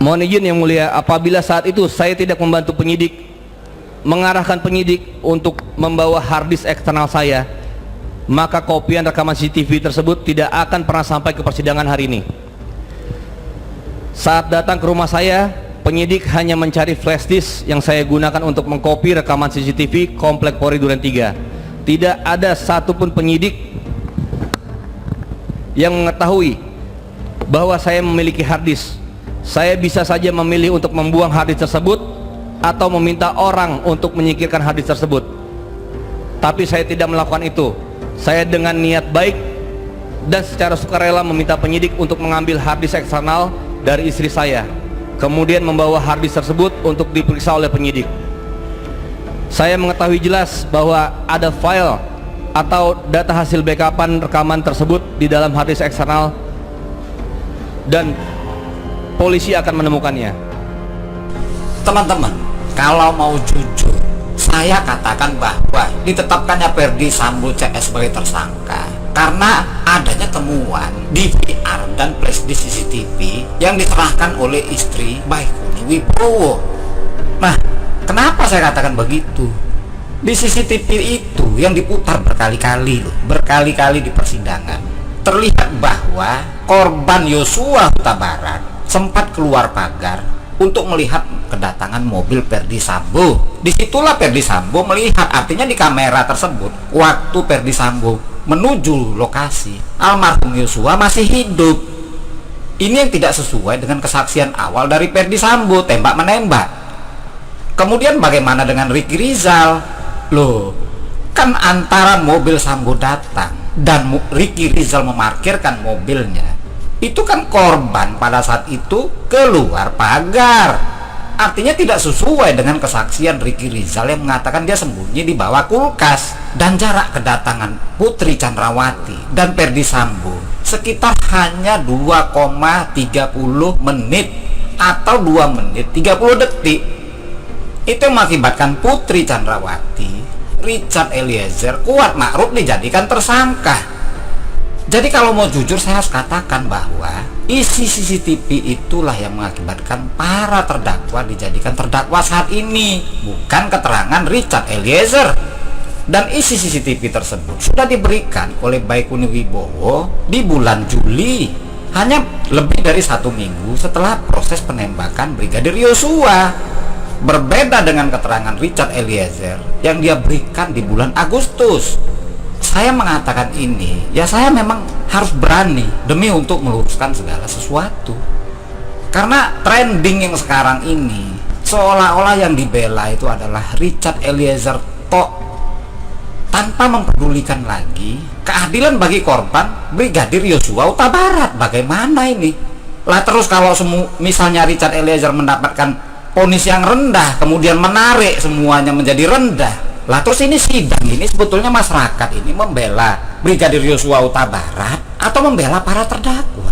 Mohon izin yang mulia, apabila saat itu saya tidak membantu penyidik, mengarahkan penyidik untuk membawa harddisk eksternal saya, maka kopian rekaman CCTV tersebut tidak akan pernah sampai ke persidangan hari ini. Saat datang ke rumah saya, penyidik hanya mencari flash disk yang saya gunakan untuk mengkopi rekaman CCTV Komplek Polri Duren 3. Tidak ada satupun penyidik yang mengetahui bahwa saya memiliki harddisk. Saya bisa saja memilih untuk membuang harddisk tersebut atau meminta orang untuk menyingkirkan harddisk tersebut. Tapi saya tidak melakukan itu. Saya dengan niat baik dan secara sukarela meminta penyidik untuk mengambil harddisk eksternal dari istri saya, kemudian membawa harddisk tersebut untuk diperiksa oleh penyidik. Saya mengetahui jelas bahwa ada file atau data hasil backupan rekaman tersebut di dalam harddisk eksternal dan polisi akan menemukannya. Teman-teman, kalau mau jujur, saya katakan bahwa ditetapkannya Ferdy Sambo CS sebagai tersangka karena adanya temuan DVR dan flashdisk CCTV yang diserahkan oleh istri Baikuni Wibowo. Nah, kenapa saya katakan begitu? Di CCTV itu yang diputar berkali-kali di persidangan, terlihat bahwa korban Yosua Huta Barat sempat keluar pagar untuk melihat kedatangan mobil Ferdy Sambo. Disitulah Ferdy Sambo melihat, artinya di kamera tersebut waktu Ferdy Sambo menuju lokasi, almarhum Yosua masih hidup. Ini yang tidak sesuai dengan kesaksian awal dari Ferdy Sambo, tembak menembak. Kemudian bagaimana dengan Ricky Rizal? Loh, kan antara mobil Sambo datang dan Ricky Rizal memarkirkan mobilnya, itu kan korban pada saat itu keluar pagar. Artinya tidak sesuai dengan kesaksian Ricky Rizal yang mengatakan dia sembunyi di bawah kulkas. Dan jarak kedatangan Putri Chandrawati dan Ferdy Sambo sekitar hanya 2,30 menit atau 2 menit 30 detik. Itu mengakibatkan Putri Chandrawati, Richard Eliezer, Kuat Ma'ruf dijadikan tersangka. Jadi kalau mau jujur, saya harus katakan bahwa isi CCTV itulah yang mengakibatkan para terdakwa dijadikan terdakwa saat ini, bukan keterangan Richard Eliezer. Dan isi CCTV tersebut sudah diberikan oleh Baikuni Wibowo di bulan Juli, hanya lebih dari 1 minggu setelah proses penembakan Brigadir Yosua. Berbeda dengan keterangan Richard Eliezer yang dia berikan di bulan Agustus. Saya mengatakan ini, ya saya memang harus berani demi untuk meluruskan segala sesuatu. Karena trending yang sekarang ini seolah-olah yang dibela itu adalah Richard Eliezer tok, tanpa mempedulikan lagi keadilan bagi korban Brigadir Yosua Huta Barat. Bagaimana ini? Lah terus kalau misalnya Richard Eliezer mendapatkan vonis yang rendah, kemudian menarik semuanya menjadi rendah, lah terus ini sidang ini sebetulnya masyarakat ini membela Brigadir Yosua Huta Barat atau membela para terdakwa?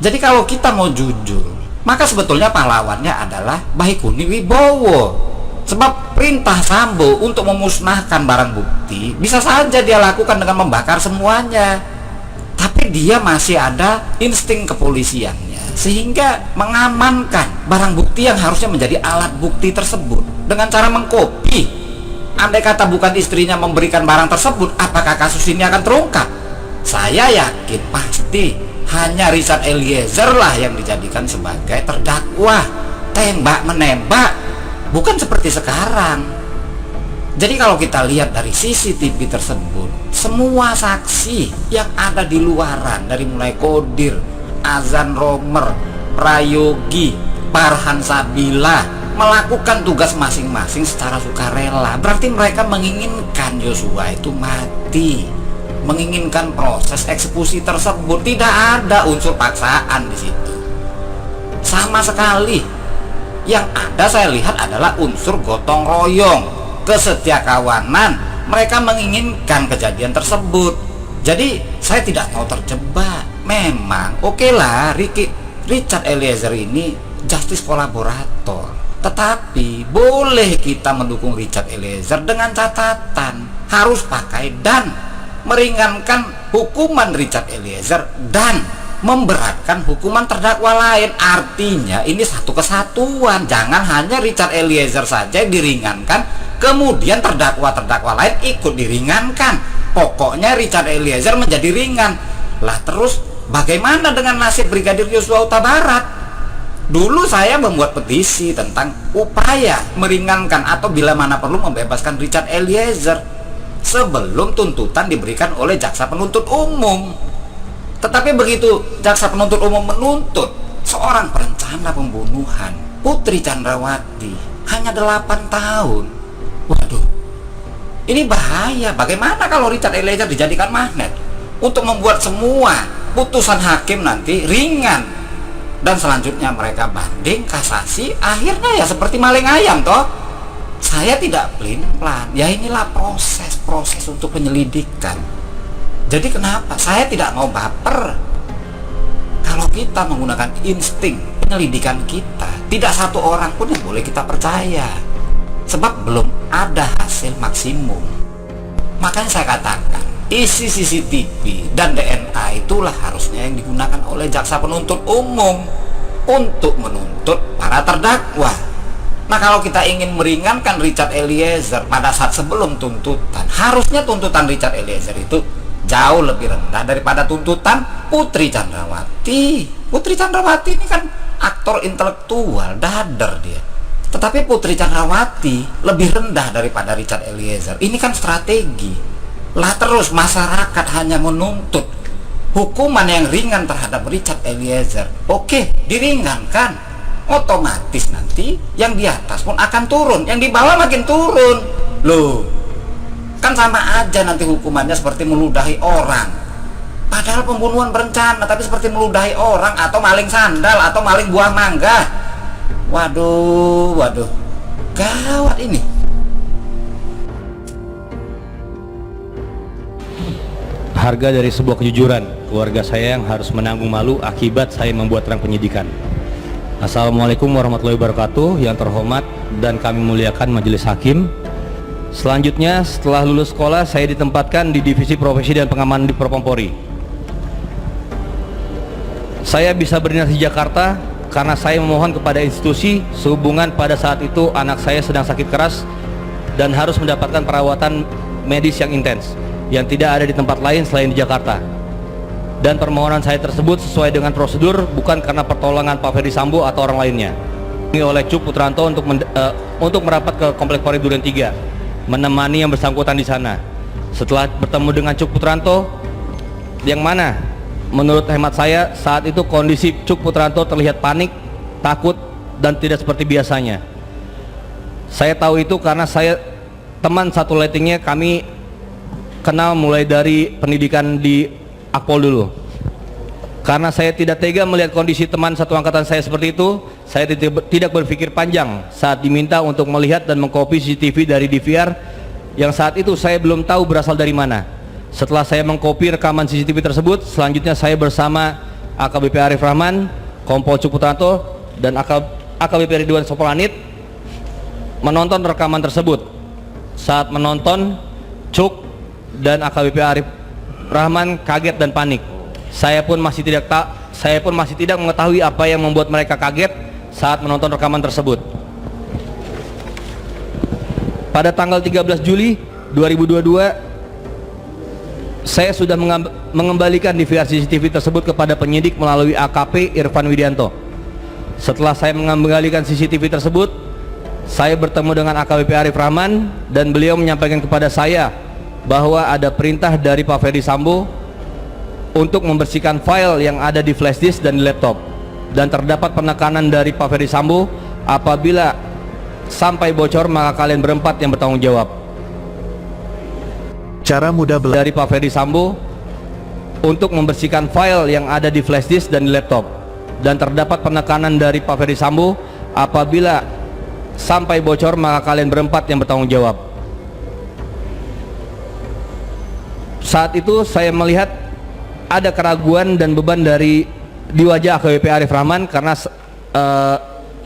Jadi kalau kita mau jujur, maka sebetulnya pahlawannya adalah Baikuni Wibowo. Sebab perintah Sambo untuk memusnahkan barang bukti bisa saja dia lakukan dengan membakar semuanya, tapi dia masih ada insting kepolisiannya sehingga mengamankan barang bukti yang harusnya menjadi alat bukti tersebut dengan cara mengkopi. Andai kata bukan istrinya memberikan barang tersebut, apakah kasus ini akan terungkap? Saya yakin pasti hanya Richard Eliezer lah yang dijadikan sebagai terdakwa tembak menembak, bukan seperti sekarang. Jadi kalau kita lihat dari CCTV tersebut, semua saksi yang ada di luaran, dari mulai Kodir, Azan Romer, Prayogi, Farhan Sabila, melakukan tugas masing-masing secara sukarela. Berarti mereka menginginkan Yosua itu mati, menginginkan proses eksekusi tersebut. Tidak ada unsur paksaan di situ sama sekali. Yang ada saya lihat adalah unsur gotong royong, kesetiakawanan. Mereka menginginkan kejadian tersebut. Jadi saya tidak mau terjebak. Memang oke lah Richard Eliezer ini justice kolaborator, tetapi boleh kita mendukung Richard Eliezer dengan catatan harus pakai dan meringankan hukuman Richard Eliezer dan memberatkan hukuman terdakwa lain. Artinya ini satu kesatuan, jangan hanya Richard Eliezer saja yang diringankan kemudian terdakwa-terdakwa lain ikut diringankan. Pokoknya Richard Eliezer menjadi ringan. Lah terus bagaimana dengan nasib Brigadir Yosua Huta Barat? Dulu saya membuat petisi tentang upaya meringankan atau bila mana perlu membebaskan Richard Eliezer sebelum tuntutan diberikan oleh jaksa penuntut umum. Tetapi begitu jaksa penuntut umum menuntut seorang perencana pembunuhan, Putri Chandrawati, hanya 8 tahun. Waduh, ini bahaya. Bagaimana kalau Richard Eliezer dijadikan magnet untuk membuat semua putusan hakim nanti ringan, dan selanjutnya mereka banding, kasasi, akhirnya ya seperti maling ayam toh. Saya tidak pelin-pelan. Ya inilah proses untuk penyelidikan. Jadi kenapa saya tidak mau baper? Kalau kita menggunakan insting penyelidikan kita, tidak satu orang pun yang boleh kita percaya, sebab belum ada hasil maksimum. Makanya saya katakan isi CCTV dan DNA itulah harusnya yang digunakan oleh jaksa penuntut umum untuk menuntut para terdakwa. Nah, kalau kita ingin meringankan Richard Eliezer pada saat sebelum tuntutan, harusnya tuntutan Richard Eliezer itu jauh lebih rendah daripada tuntutan Putri Chandrawati. Putri Chandrawati ini kan aktor intelektual, dader dia. Tetapi Putri Chandrawati lebih rendah daripada Richard Eliezer. Ini kan strategi. Lah terus masyarakat hanya menuntut hukuman yang ringan terhadap Richard Eliezer. Oke, diringankan. Otomatis nanti yang di atas pun akan turun, yang di bawah makin turun. Loh, kan sama aja nanti hukumannya seperti meludahi orang. Padahal pembunuhan berencana, tapi seperti meludahi orang, atau maling sandal, atau maling buah mangga. Waduh, gawat ini. Harga dari sebuah kejujuran, keluarga saya yang harus menanggung malu akibat saya membuat terang penyidikan. Assalamualaikum warahmatullahi wabarakatuh. Yang terhormat dan kami muliakan majelis hakim. Selanjutnya, setelah lulus sekolah, saya ditempatkan di Divisi Profesi dan Pengamanan di Propam-Polri. Saya bisa berdinas di Jakarta karena saya memohon kepada institusi sehubungan pada saat itu anak saya sedang sakit keras dan harus mendapatkan perawatan medis yang intens yang tidak ada di tempat lain selain di Jakarta. Dan permohonan saya tersebut sesuai dengan prosedur, bukan karena pertolongan Pak Ferdi Sambo atau orang lainnya. Ini oleh Cuk Putranto untuk merapat ke Komplek Polri Duren 3. Menemani yang bersangkutan di sana. Setelah bertemu dengan Cuk Putranto, yang mana menurut hemat saya saat itu kondisi Cuk Putranto terlihat panik, takut, dan tidak seperti biasanya. Saya tahu itu karena saya teman satu lettingnya, kami kenal mulai dari pendidikan di Akpol dulu. Karena saya tidak tega melihat kondisi teman satu angkatan saya seperti itu, saya tidak berpikir panjang saat diminta untuk melihat dan mengcopy CCTV dari DVR yang saat itu saya belum tahu berasal dari mana. Setelah saya mengcopy rekaman CCTV tersebut, selanjutnya saya bersama AKBP Arif Rahman, Kompol Cuk Putranto, dan AKBP Ridwan Sopolanit menonton rekaman tersebut. Saat menonton, Cuk dan AKBP Arif Rahman kaget dan panik. Saya pun masih tidak mengetahui apa yang membuat mereka kaget saat menonton rekaman tersebut. Pada tanggal 13 Juli 2022, saya sudah mengembalikan DVR CCTV tersebut kepada penyidik melalui AKP Irfan Widianto. Setelah saya mengembalikan CCTV tersebut, saya bertemu dengan AKBP Arif Rahman dan beliau menyampaikan kepada saya bahwa ada perintah dari Pak Ferdi Sambo untuk membersihkan file yang ada di flash disk dan di laptop, dan terdapat penekanan dari Pak Ferdi Sambo, apabila sampai bocor maka kalian berempat yang bertanggung jawab. Cara mudah dari Pak Ferdi Sambo untuk membersihkan file yang ada di flash disk dan di laptop, dan terdapat penekanan dari Pak Ferdi Sambo, apabila sampai bocor maka kalian berempat yang bertanggung jawab. Saat itu saya melihat ada keraguan dan beban di wajah AKBP Arif Rahman karena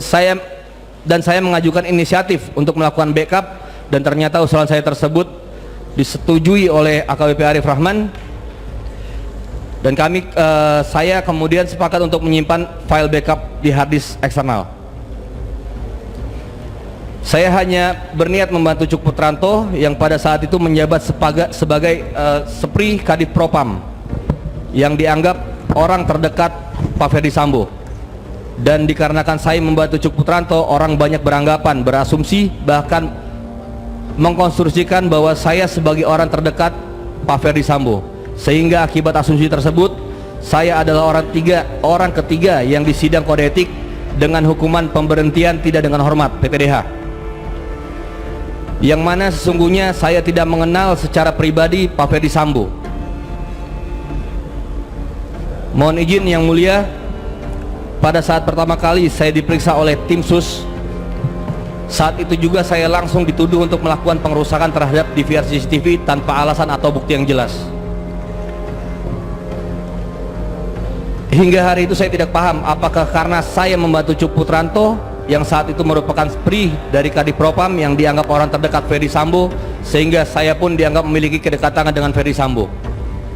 saya mengajukan inisiatif untuk melakukan backup, dan ternyata usulan saya tersebut disetujui oleh AKBP Arif Rahman. Dan saya kemudian sepakat untuk menyimpan file backup di hard disk eksternal. Saya hanya berniat membantu Cuk Putranto yang pada saat itu menjabat sebagai Sepri Kadif Propam yang dianggap orang terdekat Pak Ferdi Sambo. Dan dikarenakan saya membantu Cuk Putranto, orang banyak beranggapan, berasumsi, bahkan mengkonstruksikan bahwa saya sebagai orang terdekat Pak Ferdi Sambo. Sehingga akibat asumsi tersebut, saya adalah orang ketiga yang disidang kode etik dengan hukuman pemberhentian tidak dengan hormat (PPDH). Yang mana sesungguhnya saya tidak mengenal secara pribadi Pak Ferdi Sambo. Mohon izin Yang Mulia, pada saat pertama kali saya diperiksa oleh tim sus, saat itu juga saya langsung dituduh untuk melakukan pengerusakan terhadap DVR CCTV tanpa alasan atau bukti yang jelas. Hingga hari itu saya tidak paham apakah karena saya membantu Cuk Putranto yang saat itu merupakan Spri dari Kadif Propam yang dianggap orang terdekat Ferdi Sambo, sehingga saya pun dianggap memiliki kedekatan dengan Ferdi Sambo,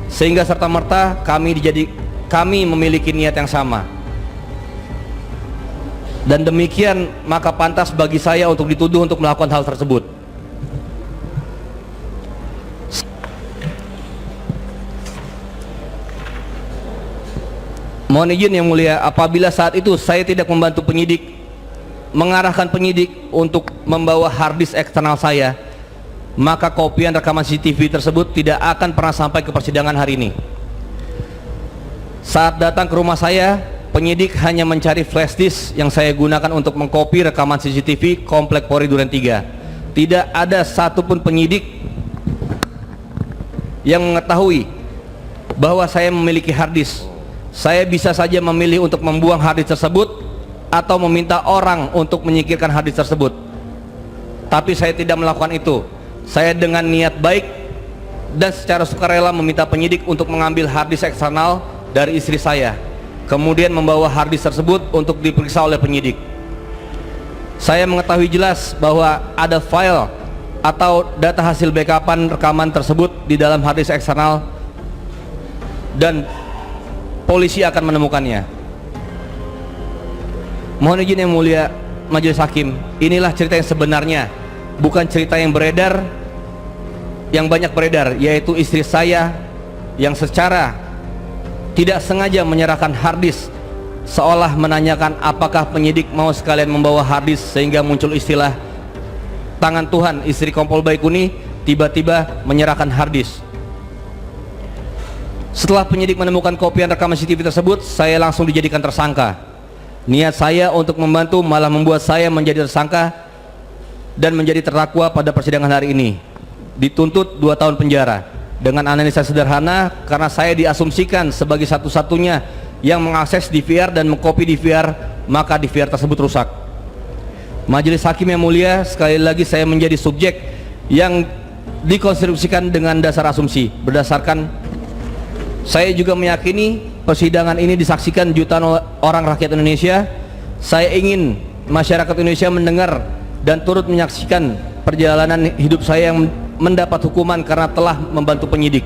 sehingga serta-merta kami memiliki niat yang sama. Dan demikian maka pantas bagi saya untuk dituduh untuk melakukan hal tersebut. Mohon izin Yang Mulia, apabila saat itu saya tidak membantu penyidik, mengarahkan penyidik untuk membawa hard disk eksternal saya, maka kopian rekaman CCTV tersebut tidak akan pernah sampai ke persidangan hari ini. Saat datang ke rumah saya, penyidik hanya mencari flash disk yang saya gunakan untuk mengkopi rekaman CCTV Komplek Polri Duren 3. Tidak ada satupun penyidik yang mengetahui bahwa saya memiliki hard disk. Saya bisa saja memilih untuk membuang hard disk tersebut atau meminta orang untuk menyingkirkan hard disk tersebut. Tapi saya tidak melakukan itu. Saya dengan niat baik dan secara sukarela meminta penyidik untuk mengambil hard disk eksternal dari istri saya, kemudian membawa hard disk tersebut untuk diperiksa oleh penyidik. Saya mengetahui jelas bahwa ada file atau data hasil backupan rekaman tersebut di dalam hard disk eksternal dan polisi akan menemukannya. Mohon izin Yang Mulia Majelis Hakim, inilah cerita yang sebenarnya, bukan cerita yang beredar, yang banyak beredar, yaitu istri saya yang secara tidak sengaja menyerahkan hard disk, seolah menanyakan apakah penyidik mau sekalian membawa hard disk, sehingga muncul istilah tangan Tuhan istri Kompol Baikuni tiba-tiba menyerahkan hard disk. Setelah penyidik menemukan kopian rekaman CCTV tersebut, saya langsung dijadikan tersangka. Niat saya untuk membantu malah membuat saya menjadi tersangka dan menjadi terdakwa pada persidangan hari ini. Dituntut 2 tahun penjara dengan analisa sederhana karena saya diasumsikan sebagai satu-satunya yang mengakses DVR dan mengcopy DVR, maka DVR tersebut rusak. Majelis Hakim yang mulia, sekali lagi saya menjadi subjek yang dikonstruksikan dengan dasar asumsi. Berdasarkan saya juga meyakini persidangan ini disaksikan jutaan orang rakyat Indonesia. Saya ingin masyarakat Indonesia mendengar dan turut menyaksikan perjalanan hidup saya yang mendapat hukuman karena telah membantu penyidik.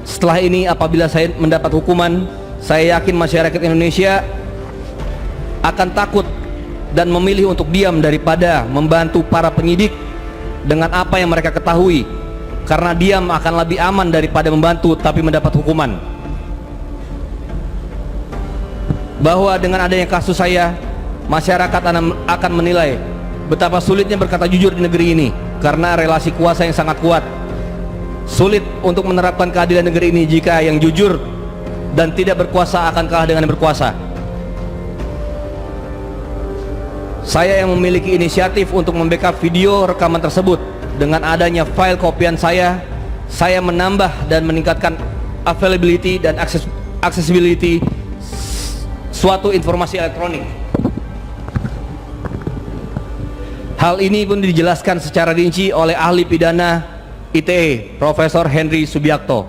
Setelah ini apabila saya mendapat hukuman, saya yakin masyarakat Indonesia akan takut dan memilih untuk diam daripada membantu para penyidik dengan apa yang mereka ketahui, karena diam akan lebih aman daripada membantu tapi mendapat hukuman. Bahwa dengan adanya kasus saya, masyarakat akan menilai betapa sulitnya berkata jujur di negeri ini karena relasi kuasa yang sangat kuat. Sulit untuk menerapkan keadilan negeri ini jika yang jujur dan tidak berkuasa akan kalah dengan yang berkuasa. Saya yang memiliki inisiatif untuk membackup video rekaman tersebut. Dengan adanya file kopian saya menambah dan meningkatkan availability dan accessibility suatu informasi elektronik. Hal ini pun dijelaskan secara rinci oleh ahli pidana ITE Profesor Henry Subiakto.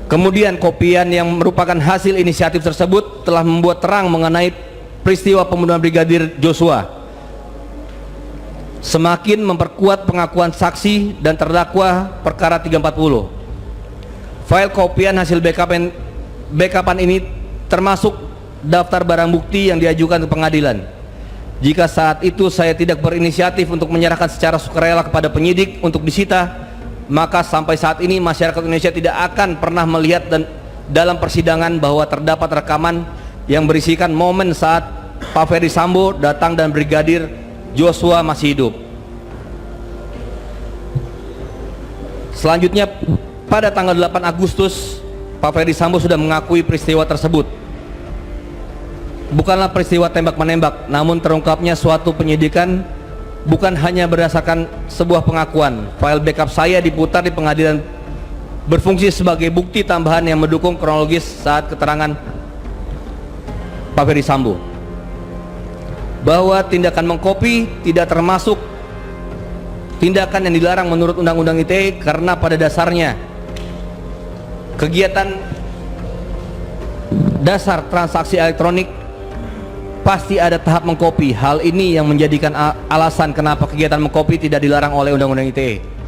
Kemudian kopian yang merupakan hasil inisiatif tersebut telah membuat terang mengenai peristiwa pembunuhan Brigadir Joshua, semakin memperkuat pengakuan saksi dan terdakwa perkara 340. File kopian hasil backupan ini termasuk daftar barang bukti yang diajukan ke pengadilan. Jika saat itu saya tidak berinisiatif untuk menyerahkan secara sukarela kepada penyidik untuk disita, maka sampai saat ini masyarakat Indonesia tidak akan pernah melihat dan dalam persidangan bahwa terdapat rekaman yang berisikan momen saat Pak Ferdi Sambo datang dan Brigadir Joshua masih hidup. Selanjutnya, pada tanggal 8 Agustus, Pak Ferdi Sambo sudah mengakui peristiwa tersebut. Bukanlah peristiwa tembak-menembak, namun terungkapnya suatu penyidikan bukan hanya berdasarkan sebuah pengakuan. File backup saya diputar di pengadilan berfungsi sebagai bukti tambahan yang mendukung kronologis saat keterangan Pak Ferdi Sambo bahwa tindakan mengkopi tidak termasuk tindakan yang dilarang menurut Undang-Undang ITE, karena pada dasarnya kegiatan dasar transaksi elektronik pasti ada tahap mengkopi. Hal ini yang menjadikan alasan kenapa kegiatan mengkopi tidak dilarang oleh Undang-Undang ITE.